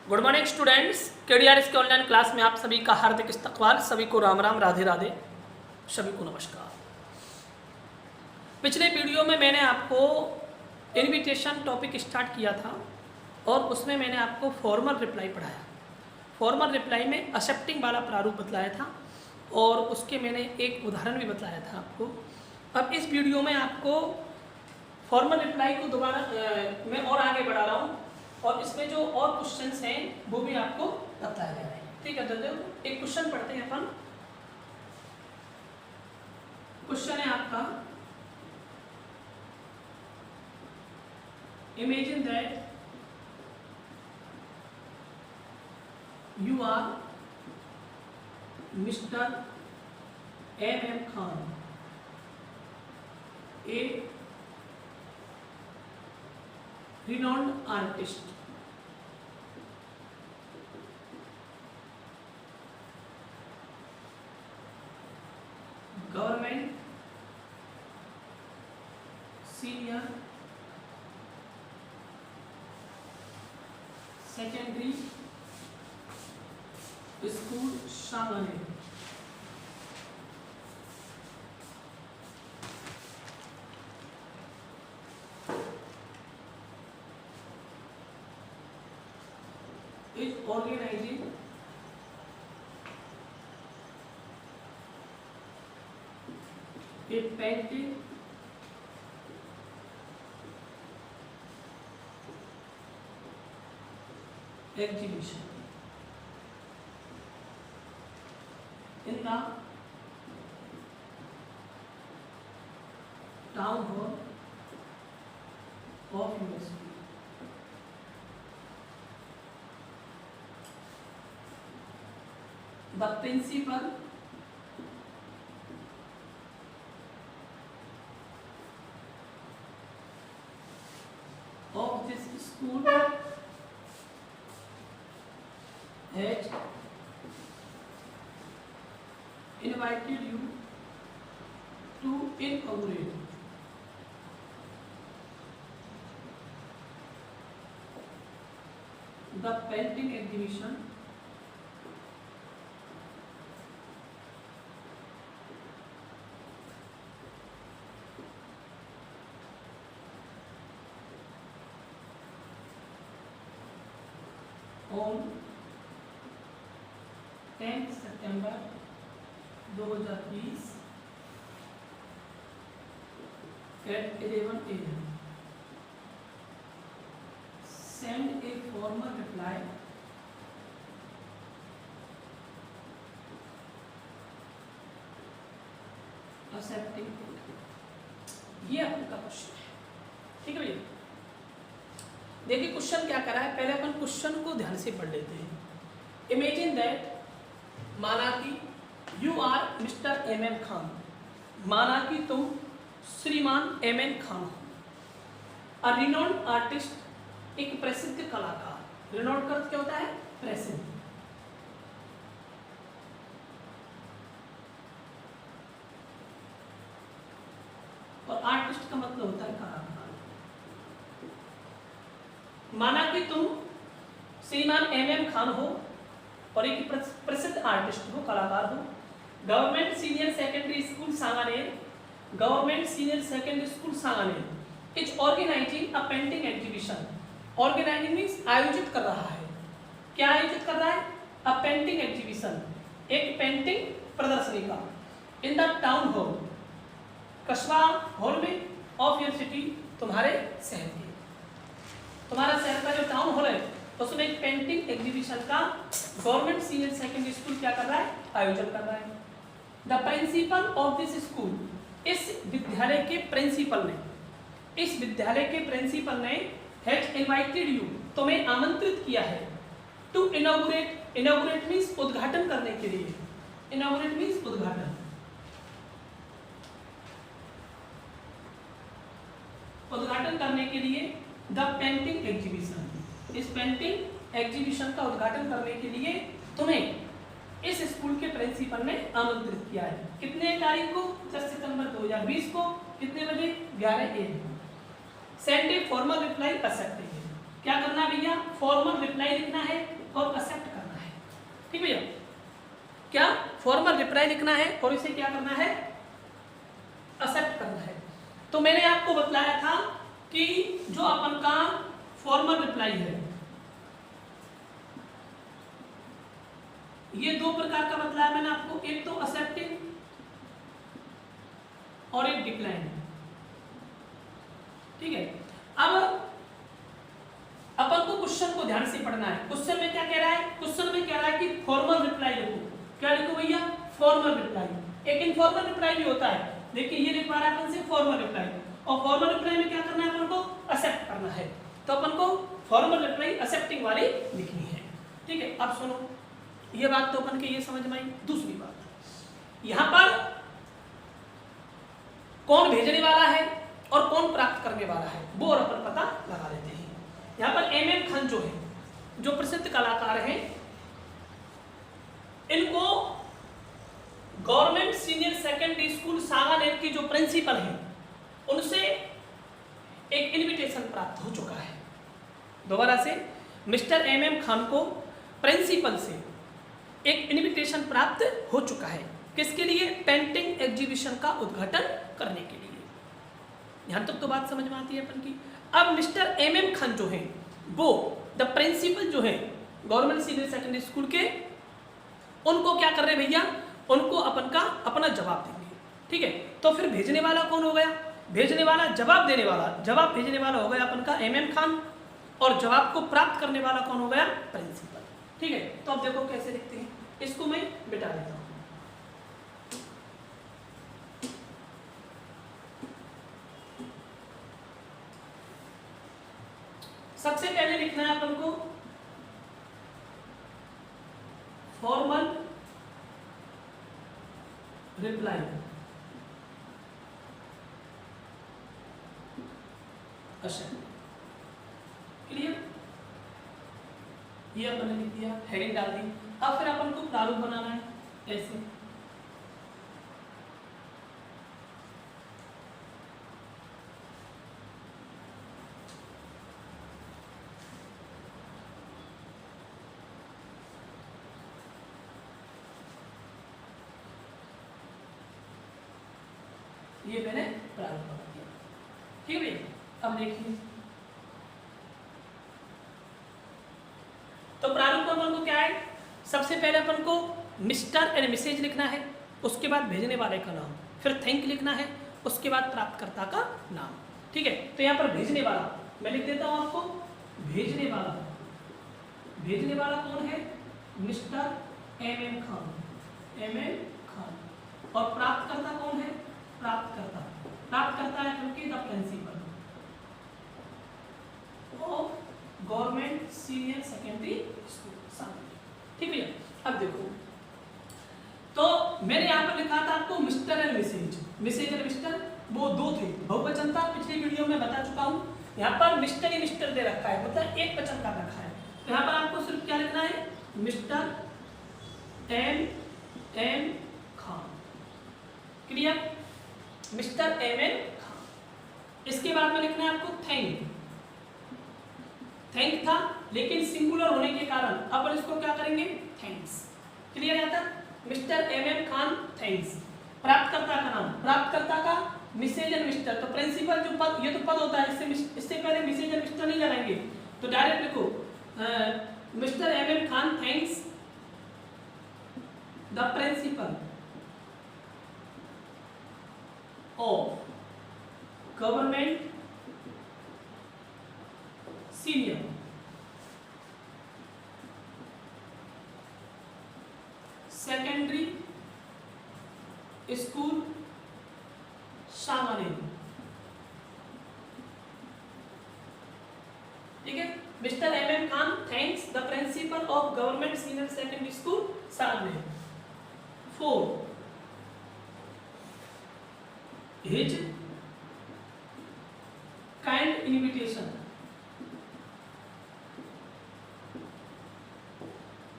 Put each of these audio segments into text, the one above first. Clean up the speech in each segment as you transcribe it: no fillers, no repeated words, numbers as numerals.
Good morning students, केडीआरएस के online class में आप सभी का हार्दिक इस्तकबाल। सभी को राम राम, राधे राधे, सभी को नमस्कार। पिछले वीडियो में मैंने आपको इनविटेशन टॉपिक स्टार्ट किया था और उसमें मैंने आपको फॉर्मल रिप्लाई पढ़ाया। फॉर्मल रिप्लाई में एक्सेप्टिंग वाला प्रारूप बतलाया था और उसके मैंने एक उदाहरण भी बताया था आपको। अब इस वीडियो में आपको फॉर्मल रिप्लाई को दोबारा मैं और आगे बढ़ा रहा हूँ और इसमें जो और क्वेश्चंस हैं वो भी आपको बताया जा रहा है। ठीक है, तो एक क्वेश्चन पढ़ते हैं अपन। क्वेश्चन है आपका, imagine that you are mister M.M. Khan, a renowned artist. Government senior secondary school Sangane. Is organizing a painting exhibition in the town hall of university. The principal of this school has invited you to inaugurate the painting exhibition on 10 September 2020 at 11 AM. Send a formal reply accepting it. ये आपका question है। ठीक है भैया, देखिए question क्या करा है। पहले अपन क्वेश्चन को ध्यान से पढ़ लेते हैं। इमेजिन दैट, माना कि you are mister M.M. Khan, माना कि तुम श्रीमान M.M. खान हो। अ रिनोन्ड आर्टिस्ट, एक प्रसिद्ध कलाकार। रिनोन्ड का अर्थ क्या होता है? प्रसिद्ध। और आर्टिस्ट का मतलब होता है कलाकार। माना कि तुम श्रीमान M.M. खान हो और एक प्रसिद्ध आर्टिस्ट हो, कलाकार हो। Government senior secondary school Sanganer, government senior secondary school Sanganer is organizing a painting exhibition. Organizing means आयोजित कर रहा है। क्या आयोजित कर रहा है? अ पेंटिंग एग्जीबिशन, एक पेंटिंग प्रदर्शनी का। इन द टाउन हॉल, कस्बा हॉल में, ऑफ योर सिटी, तुम्हारे शहर के। तुम्हारा शहर का जो टाउन हॉल है उसमें एक पेंटिंग एग्जीबिशन का गवर्नमेंट सीनियर सेकेंडरी स्कूल क्या कर रहा है? आयोजन कर रहा है। The principal of this school, इस विद्यालय के प्रिंसिपल ने, इस विद्यालय के प्रिंसिपल ने हैज इनवाइटेड यू, तुम्हें आमंत्रित किया है। टू इनॉग्रेट, इनॉग्रेट मींस उद्घाटन करने के लिए। इनॉग्रेट मींस उद्घाटन, उद्घाटन करने के लिए। द पेंटिंग एग्जीबिशन, इस पेंटिंग एग्जीबिशन का उद्घाटन करने के लिए तुम्हें इस स्कूल के प्रिंसिपल ने आमंत्रित किया है। कितने तारीख को? 10 सितंबर 2020 को। कितने बजे? 11 AM। Send a formal reply कर सकते हैं। क्या करना है भैया, फॉर्मल रिप्लाई लिखना है और एक्सेप्ट करना है। ठीक भैया, क्या फॉर्मल रिप्लाई लिखना है और इसे क्या करना है, एक्सेप्ट करना है। तो मैंने आपको बतलाया था कि जो अपन का फॉर्मल रिप्लाई है ये दो प्रकार का बतलाया मैंने आपको, एक तो एक्सेप्टिंग और एक डिक्लाइन। ठीक है, अब अपन को क्वेश्चन को ध्यान से पढ़ना है। क्वेश्चन में क्या कह रहा है, क्वेश्चन में कह रहा है कि फॉर्मल रिप्लाई लिखो। क्या लिखो भैया, फॉर्मल रिप्लाई। एक इनफॉर्मल रिप्लाई भी होता है, लेकिन ये लिखवा रहा है अपन से फॉर्मल रिप्लाई। और फॉर्मल रिप्लाई में क्या करना है, अपन को एक्सेप्ट करना है। तो अपन को फॉर्मल रिप्लाई एक्सेप्टिंग वाली लिखनी है। ठीक है, अब सुनो, ये बात तो अपन के ये समझ में आई। दूसरी बात, यहां पर कौन भेजने वाला है और कौन प्राप्त करने वाला है वो और अपन पता लगा लेते हैं। यहाँ पर MM खान जो है, जो प्रसिद्ध कलाकार हैं, इनको government senior secondary school Sanganer की जो प्रिंसिपल हैं उनसे एक इनविटेशन प्राप्त हो चुका है। दोबारा से, मिस्टर MM खान को प्रिंसिपल से एक इनविटेशन प्राप्त हो चुका है। किसके लिए, पेंटिंग एग्जीबिशन का उद्घाटन करने के लिए। यहां तक तो बात समझ में आती है अपन की। अब मिस्टर MM खान जो है वो द प्रिंसिपल जो है गवर्नमेंट सीनियर सेकेंडरी स्कूल के, उनको क्या कर रहे हैं भैया, उनको अपन का अपना जवाब देंगे। ठीक है, तो फिर भेजने वाला कौन हो गया, भेजने वाला जवाब देने वाला, जवाब भेजने वाला हो गया अपन का MM खान, और जवाब को प्राप्त करने वाला कौन हो गया, प्रिंसिपल। ठीक है, तो अब देखो कैसे लिखते हैं, इसको मैं बिठा देता हूं। सबसे पहले लिखना है अपन को फॉर्मल रिप्लाई। अच्छा, क्लियर, ये अपन ने लिख दिया, हेडिंग डाल दी। अब फिर अपन को प्रारूप बनाना है ऐसे। ये मैंने प्रारूप बना दिया। ठीक है भैया, अब देखिए, तो प्रारूप में अपन को क्या है, सबसे पहले अपन को मिस्टर एंड मिसेज लिखना है, उसके बाद भेजने वाले का नाम, फिर थैंक लिखना है, उसके बाद प्राप्तकर्ता का नाम। ठीक है, तो यहाँ पर भेजने वाला मैं लिख देता हूँ आपको, भेजने वाला, भेजने वाला कौन है, mister MM Khan, MM Khan. और प्राप्तकर्ता कौन है, प्राप्तकर्ता, प्राप्तकर्ता है क्योंकि the principal of government senior secondary school Sanganer. ठीक है, अब देखो, तो मैंने यहाँ पर लिखा था आपको mister and missus, missus and mister वो दो थे, बहुवचन था, पिछली वीडियो में बता चुका हूँ। यहाँ पर मिस्टर ही मिस्टर दे रखा है, मतलब एक वचन कर रखा है। तो यहाँ पर आपको सिर्फ क्या लिखना है, mister MM Khan. Clear, mister MM Khan. इसके बाद में लिखना है आपको थैंक, थैंक था लेकिन सिंगुलर होने के कारण अपन इसको क्या करेंगे, थैंक्स। क्लियर है था, मिस्टर MM खान थैंक्स। प्राप्तकर्ता का नाम, प्राप्तकर्ता का मिसेज एंड मिस्टर, तो प्रिंसिपल जो पद, ये तो पद होता है, इससे पहले मिसेज एंड मिस्टर नहीं लगाएंगे, तो डायरेक्ट लिखो mister MM Khan thanks the principal of government senior secondary school Sanganer. ठीक है, mister MM Khan thanks the principal of government senior secondary school Sanganer for his kind invitation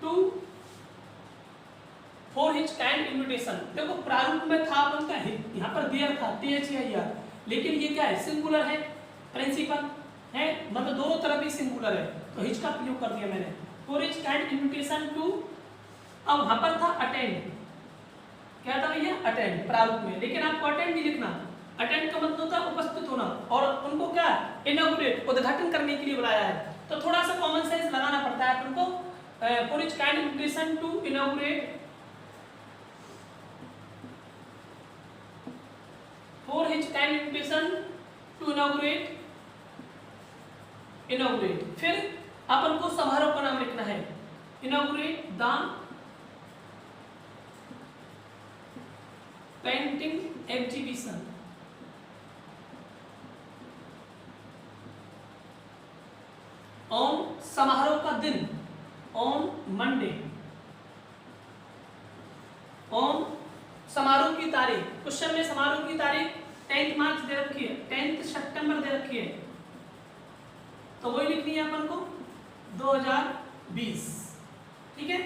to, for his kind invitation. देखो प्रारूप में था अपन का यहाँ पर देयर था THEIR, लेकिन ये क्या है, सिंगुलर है, प्रिंसिपल है, मतलब दोनों तरफ ही सिंगुलर है, तो हिच का प्रयोग कर दिया मैंने। For his kind invitation to, अब वहां पर था अटेंड, क्या था भैया, अटेंड प्रारूप में, लेकिन आपको अटेंड नहीं लिखना, अटेंड का मतलब होता है उपस्थित होना, और उनको क्या इनॉग्रेट उद्घाटन करने के लिए बुलाया है, तो थोड़ा सा कॉमन सेंस लगाना पड़ता है अपन को। For his kind invitation to inaugurate, for his kind invitation to inaugurate, फिर अपन को समारोह का नाम लिखना है, inaugurate the painting exhibition, on समारोह का दिन, on Monday, on समारोह की तारीख, क्वेश्चन में समारोह की तारीख 10 मार्च दे रखी है, 10 सितंबर दे रखी है, तो वही लिखनी है अपन को 2020, ठीक है।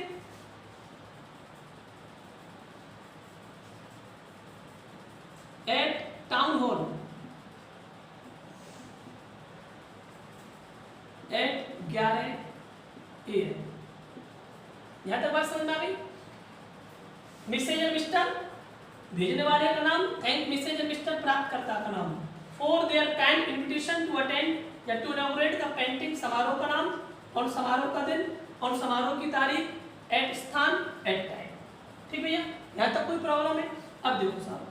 At town hall, at 11 AM, यहां तक बात समझ में आ गई। मिसेज एंड मिस्टर, भेजने वाले का नाम, थैंक मिसेज एंड मिस्टर प्राप्तकर्ता का नाम, for their kind invitation to attend या टू इनॉग्रेट द पेंटिंग, समारोह का नाम और समारोह का दिन और समारोह की तारीख, एट स्थान, एट टाइम, ठीक भैया, यहाँ तक कोई प्रॉब्लम है। अब देखो साहब,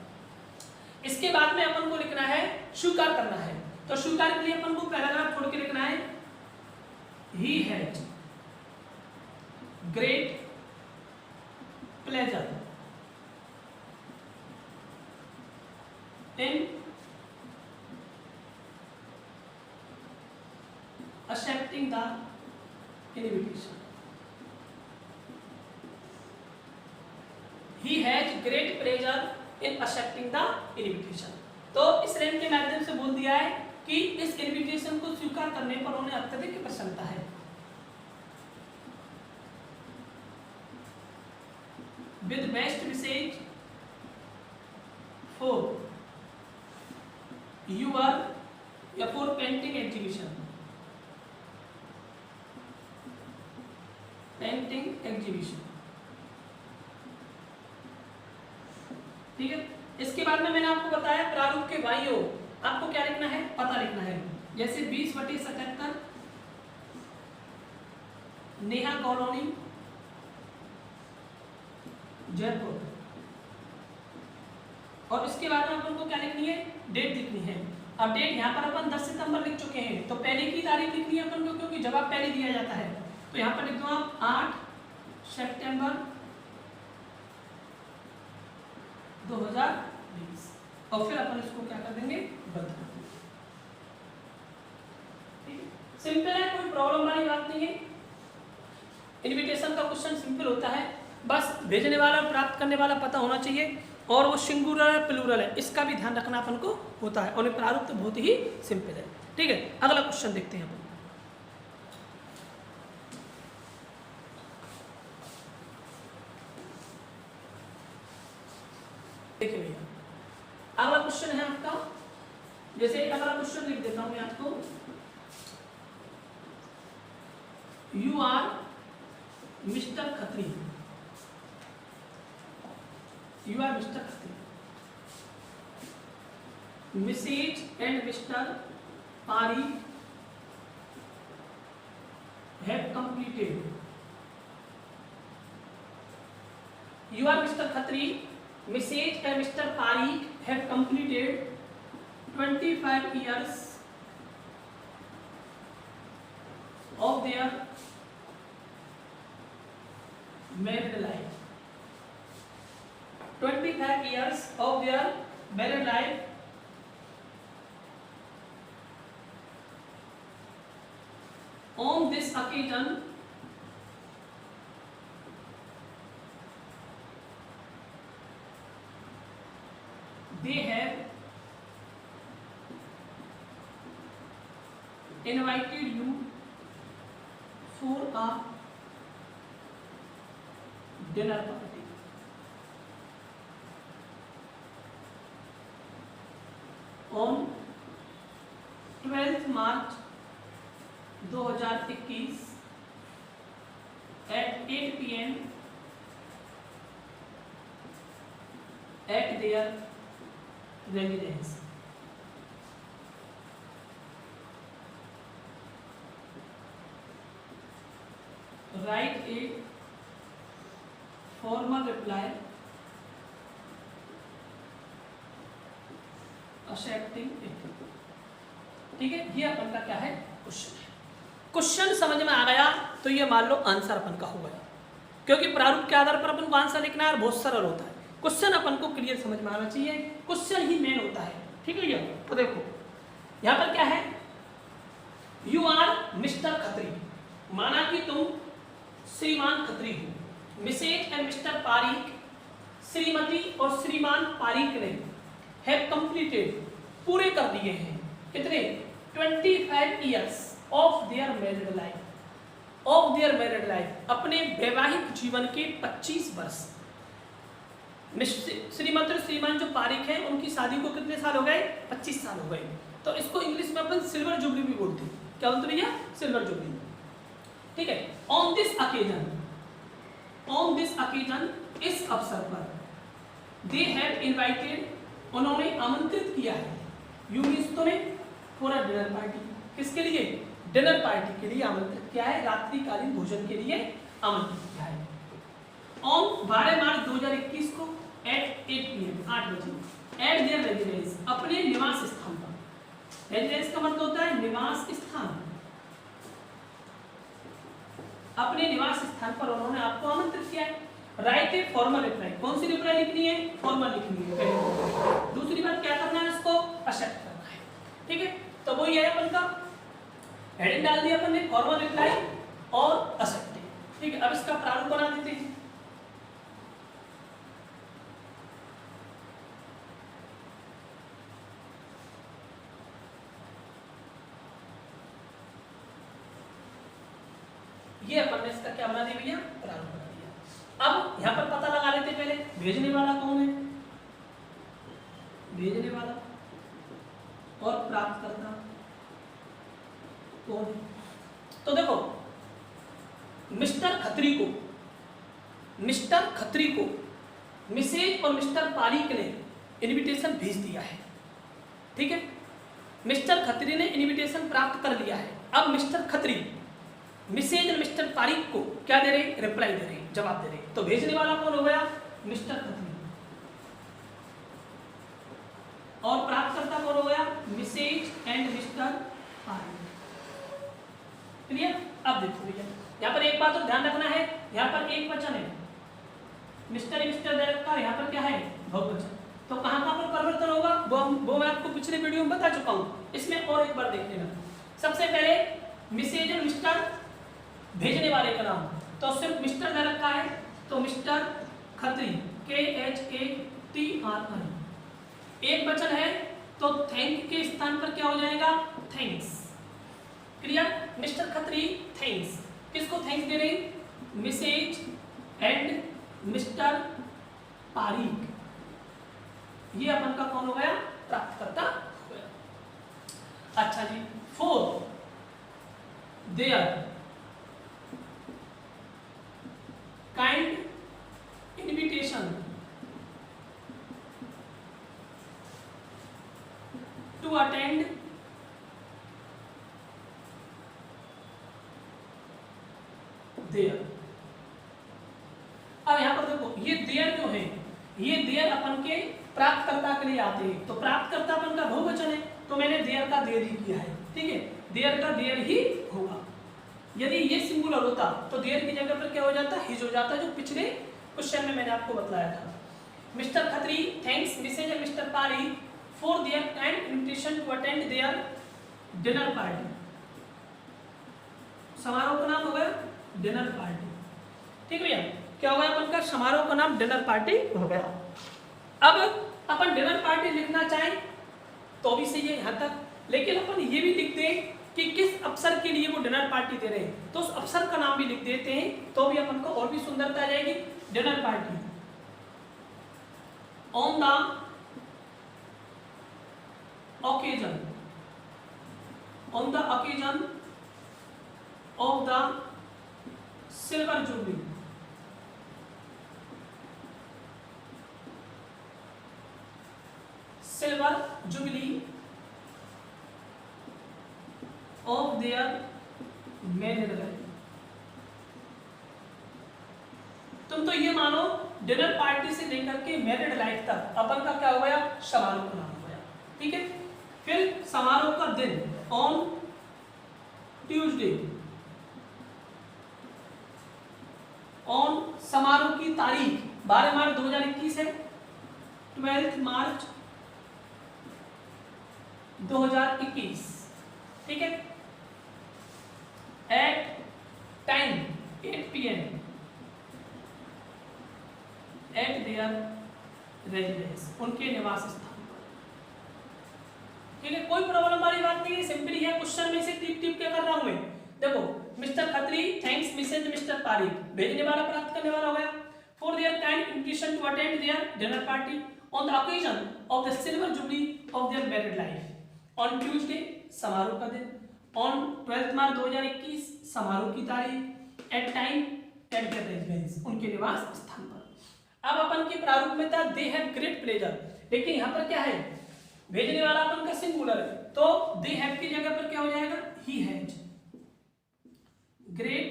इसके बाद में अपन को लिखना है स्वीकार करना है, तो स्वीकार के लिए अपन को पैराग्राफ छोड़ के लिखना है, he has great pleasure in accepting the invitation. He has great pleasure in accepting the invitation. तो इस लाइन के माध्यम से बोल दिया है कि इस इन्विटेशन को स्वीकार करने पर उन्हें अत्यधिक प्रसन्नता है। With best wishes for your या for painting exhibition, painting exhibition, ठीक है। इसके बाद में मैंने आपको बताया प्रारूप के बाईं ओर आपको क्या लिखना है, पता लिखना है, जैसे 20/77 नेहा कॉलोनी जयपुर, और इसके बाद में अपन को क्या लिखनी है, डेट लिखनी है। अब डेट यहाँ पर अपन 10 सितंबर लिख चुके हैं, तो पहले की तारीख लिखनी है अपन को, क्योंकि जवाब पहले दिया जाता है, तो यहाँ पर लिख दो आप 8 सितंबर 2020, और फिर अपन इसको क्या कर देंगे, बंद कर देंगे, ठीक है। सिंपल है, कोई प्रॉब्लम वाली बात नहीं है। इन्विटेशन का क्वेश्चन सिंपल होता है, बस भेजने वाला और प्राप्त करने वाला पता होना चाहिए, और वो सिंगुलर है प्लूरल है इसका भी ध्यान रखना अपन को होता है, और प्रारूप तो बहुत ही सिंपल है, ठीक है। अगला क्वेश्चन देखते हैं अपन। देखिए भैया, अगला क्वेश्चन है आपका, जैसे अगला क्वेश्चन लिख देता हूं मैं आपको, you are mister Khatri, you are Mr. Khatri, Mrs. and Mr. Parikh have completed, you are Mr. Khatri, Mrs. and Mr. Parikh have completed 25 years of their married life, 25 years of their married life, on this occasion they have invited you for a dinner party, on 12th March 2021 at 8 PM at their residence. Write a formal reply accepting it. ठीक है, ये अपन का क्या है, question है। Question समझ में आ गया तो ये मान लो आंसर अपन का हो गया, क्योंकि प्रारूप के आधार पर अपन को आंसर लिखना है और बहुत सरल होता है। क्वेश्चन अपन को क्लियर समझ में आना चाहिए, क्वेश्चन ही मेन होता है। ठीक है, ये तो देखो यहाँ पर क्या है, यू आर मिस्टर खत्री, माना कि तुम श्रीमान खत्री हो। मिसेज एंड मिस्टर पारीक, श्रीमती और श्रीमान पारीक ने हैव कंप्लीटेड, पूरे कर दिए हैं, कितने, 25 years of their married life, of their married life, अपने वैवाहिक जीवन के 25 वर्ष। श्रीमती और श्रीमान जो पारीक हैं उनकी शादी को कितने साल हो गए, 25 साल हो गए। तो इसको इंग्लिश में अपन सिल्वर जुबली भी बोलते हैं। क्या बोलते भैया, सिल्वर जुबली। ठीक है, on this occasion, on this occasion, इस अवसर पर, दे हैव इनवाइटेड, उन्होंने आमंत्रित किया है, यू मींस तुम्हें, फॉर अ डिनर पार्टी, किसके लिए, डिनर पार्टी के लिए आमंत्रित किया है, रात्रिकालीन भोजन के लिए आमंत्रित किया है। ऑन 12 मार्च 2021 को एट 8 PM, 8 बजे, एट देयर रेजिडेंस, अपने निवास स्थान पर। रेजिडेंस का मतलब होता है निवास स्थान, अपने निवास स्थान पर उन्होंने आपको आमंत्रित किया है। राइट ए फॉर्मल रिप्लाई, कौन सी रिप्लाई लिखनी है, फॉर्मल लिखनी है पहले। दूसरी बात क्या करना है, इसको एक्सेप्ट करना है। ठीक है, तो वो ये है अपन का हेडिंग डाल दिया अपन ने, फॉर्मल रिप्लाई और एक्सेप्ट। ठीक है, अब इसका प्रारूप बना देते हैं। ये अपन ने इसका क्या बना दिया भैया, प्रारूप बना दिया। अब यहाँ पर पता लगा लेते पहले, भेजने वाला कौन है, भेजने वाला और प्राप्तकर्ता कौन है। तो देखो, मिस्टर खत्री को, मिस्टर खत्री को मिसेज और मिस्टर पारीक ने इनविटेशन भेज दिया है। ठीक है, मिस्टर खत्री ने इनविटेशन प्राप्त कर लिया है। अब मिस्टर खत्री मिसेज और मिस्टर पारीक को क्या दे रहे, रिप्लाई दे रहे, जवाब दे रहे। तो भेजने वाला कौन हो गया, मिस्टर खत्री, और प्राप्तकर्ता कौन हो गया, missus and mister Pareek. Clear. अब देखो भैया, यहाँ पर एक बात तो ध्यान रखना है, यहाँ पर एक वचन है, मिस्टर मिस्टर दे रखा है, यहाँ पर क्या है, बहुवचन। तो कहाँ कहाँ पर परिवर्तन होगा वो मैं आपको पिछले वीडियो में बता चुका हूँ, इसमें और एक बार देख लेना। सबसे पहले मिसेज और मिस्टर, भेजने वाले का नाम, तो सिर्फ मिस्टर दे रखा है, तो मिस्टर खत्री, KHATRI। एक वचन है तो थैंक के स्थान पर क्या हो जाएगा, thanks. Clear. Mister Khatri thanks, किसको थैंक्स दे रहे, मिसेज एंड मिस्टर पारीक। ये अपन का कौन हो गया, प्राप्तकर्ता हो गया। अच्छा जी, 4 their kind invitation to attend there. अब यहां पर देखो, ये देयर जो है, ये देयर अपन के प्राप्तकर्ता के लिए आते हैं, तो प्राप्तकर्ता अपन का बहुवचन है, तो मैंने देयर का देयर ही किया है। ठीक है, देयर का देयर ही होगा। यदि ये सिंगुलर होता तो देयर की जगह पर क्या हो जाता, हिज हो जाता, जो पिछले क्वेश्चन में मैंने आपको बताया था। Mr Khatri thanks Mrs and Mr Pari for their kind invitation to attend their dinner party. समारोह का नाम हो गया डिनर पार्टी। ठीक है भैया, क्या हो गया अपन का, समारोह का नाम डिनर पार्टी हो गया। अब अपन डिनर पार्टी लिखना चाहें तो भी सही है यहाँ तक, लेकिन अपन ये भी लिख दें कि किस अवसर के लिए वो डिनर पार्टी दे रहे हैं, तो उस अवसर का नाम भी लिख देते हैं, तो भी अपन को और भी सुंदरता आ जाएगी। Dinner party on the occasion, on the occasion of the silver jubilee of their married life। तुम तो ये मानो डिनर पार्टी से लेकर के मैरिड लाइफ तक अपन का क्या हो गया, समारोह का नाम हो गया। ठीक है, फिर समारोह का दिन ऑन ट्यूसडे, ऑन समारोह की तारीख 12 मार्च 2021 है, 12 मार्च 2021। ठीक है, at time 8 PM at their residence, उनके निवास स्थान पर। ठीक है, कोई प्रॉब्लम वाली बात नहीं है, सिंपली है, क्वेश्चन में से टिप टिप के कर रहा हूं मैं। देखो, mister Khatri thanks missus mister Pareek, भेजने वाला प्राप्त करने वाला हो गया, for their kind invitation to attend their dinner party on the occasion of the silver jubilee of their married life, on Tuesday समारोह का दिन, ऑन 12 मार्च 2021 समारोह की तारीख, at time at their residence, उनके निवास स्थान पर। अब अपन के प्रारूप में था दे हैव ग्रेट प्लेजर, लेकिन यहाँ पर क्या है, भेजने वाला अपन का सिंगुलर है, तो दे हैव की जगह पर क्या हो जाएगा, he has great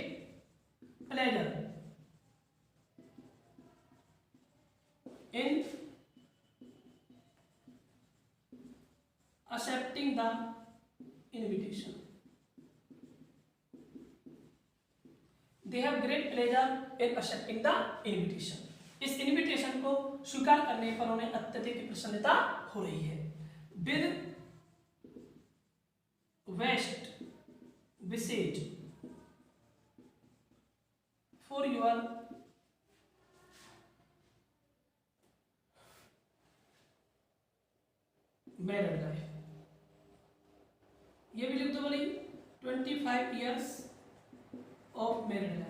pleasure in accepting the invitation। They have great pleasure in accepting the invitation। इस इन्विटेशन को स्वीकार करने पर उन्हें अत्यधिक प्रसन्नता हो रही है। With best wishes for your married life, ये भी लिख दो बोली 25 years ऑफ मैरिड लाइफ।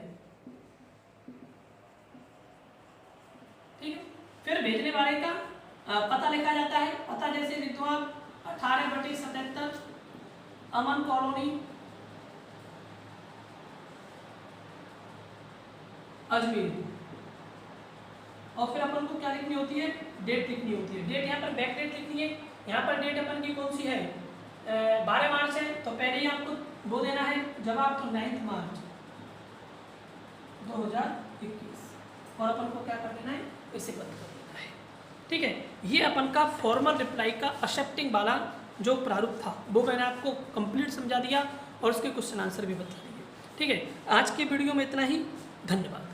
ठीक है, फिर भेजने वाले का पता लिखा जाता है, पता जैसे लिख दो आप 18/77 अमन कॉलोनी अजमेर, और फिर अपन को क्या लिखनी होती है, डेट लिखनी होती है। डेट यहाँ पर बैक डेट लिखनी है, यहाँ पर डेट अपन की कौन सी है, 12 मार्च है, तो पहले ही आपको वो देना है जवाब, तो 9 मार्च 2021, और अपन को क्या कर देना है, इसे बंद कर देना है। ठीक है, ये अपन का फॉर्मल रिप्लाई का एक्सेप्टिंग वाला जो प्रारूप था वो मैंने आपको कंप्लीट समझा दिया और उसके क्वेश्चन आंसर भी बता दिए। ठीक है, आज की वीडियो में इतना ही, धन्यवाद।